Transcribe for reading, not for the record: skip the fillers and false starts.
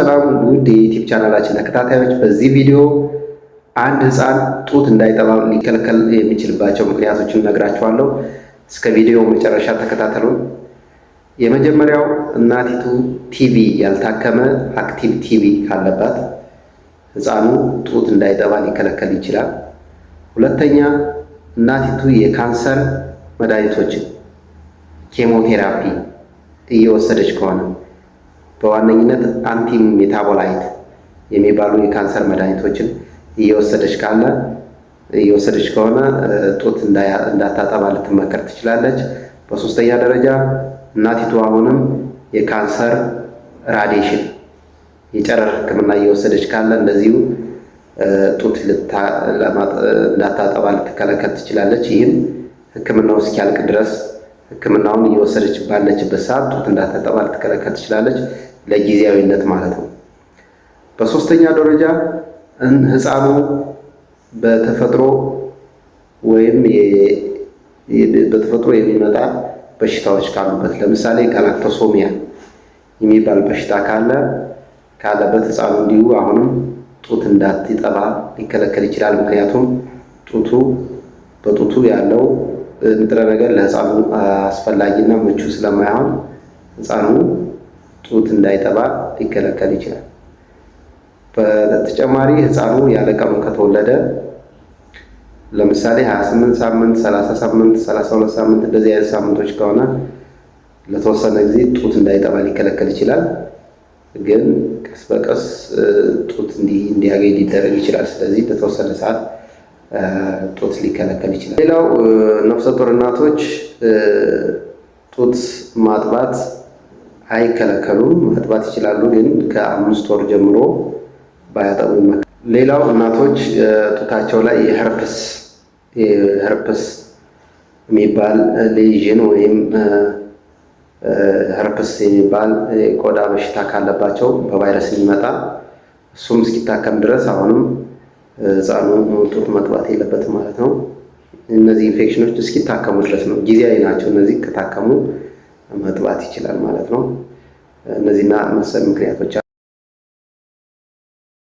ሰላም ውድ የዩቲዩብ ቻናላችን ተከታታዮች፣ በዚህ ቪዲዮ አንድ ህፃን ጡት እንዳይጠባ ሊከለከል የሚችልባቸው ምክንያቶችን ነግራችኋለሁ። እስከ ቪዲዮ መጨረሻ ተከታተሉን። የመጀመሪያው እናቲቱ ቲቪ ያልታከመ አክቲቭ ቲቪ ካለባት ህፃኑ ጡት እንዳይጠባ ሊከለከል ይችላል። ሁለተኛ እናቲቱ የካንሰር መድኃኒቶችን ኬሞቴራፒ እየወሰደች ከሆነ በዋነኝነት አንቲ ሜታቦላይት የሚባሉ የካንሰር መድኃኒቶችን እየወሰደች ከሆነ ጡት እንዳታጠባ ልትመከር ትችላለች። በሶስተኛ ደረጃ እናቲቱ አሁንም የካንሰር ራዲዬሽን የጨረር ሕክምና እየወሰደች ካለ እንደዚሁ ጡት እንዳታጠባ ልትከለከል ትችላለች። ይህም ሕክምናው እስኪያልቅ ድረስ ሕክምናውን እየወሰደች ባለችበት ሰዓት ጡት እንዳታጠባ ልትከለከል ትችላለች፣ ለጊዜያዊነት ማለት ነው። በሶስተኛ ደረጃ ህፃኑ በተፈጥሮ በተፈጥሮ የሚመጣ በሽታዎች ካሉበት፣ ለምሳሌ ጋላክቶሶሚያ የሚባል በሽታ ካለበት ህፃኑ እንዲሁ አሁንም ጡት እንዳትጠባ ሊከለከል ይችላል። ምክንያቱም በጡቱ ያለው ንጥረ ነገር ለህፃኑ አስፈላጊና ምቹ ስለማይሆን ህፃኑ ጡት እንዳይጠባ ሊከለከል ይችላል። በተጨማሪ ህፃኑ ያለ ቀኑ ከተወለደ ለምሳሌ 28 ሳምንት፣ 30 ሳምንት፣ 32 ሳምንት እንደዚህ አይነት ሳምንቶች ከሆነ ለተወሰነ ጊዜ ጡት እንዳይጠባ ሊከለከል ይችላል። ግን ቀስ በቀስ ጡት እንዲያገኝ ሊደረግ ይችላል። ስለዚህ በተወሰነ ሰዓት ጡት ሊከለከል ይችላል። ሌላው ነፍሰ ጡር እናቶች ጡት ማጥባት አይከለከሉም፣ ማጥባት ይችላሉ። ግን ከ5 ወር ጀምሮ ባያጠቡ ይመከራል። ሌላው እናቶች ጡታቸው ላይ የሄርፕስ የሚባል ሌዥን ወይም ሄርፕስ የሚባል የቆዳ በሽታ ካለባቸው በቫይረስ የሚመጣ እሱም እስኪታከም ድረስ አሁንም ህፃኑ ጡት መጥባት የለበትም ማለት ነው። እነዚህ ኢንፌክሽኖች እስኪታከሙ ድረስ ነው፣ ጊዜያዊ ናቸው። እነዚህ ከታከሙ መጥባት ይችላል ማለት ነው። እነዚህና መሰል ምክንያቶች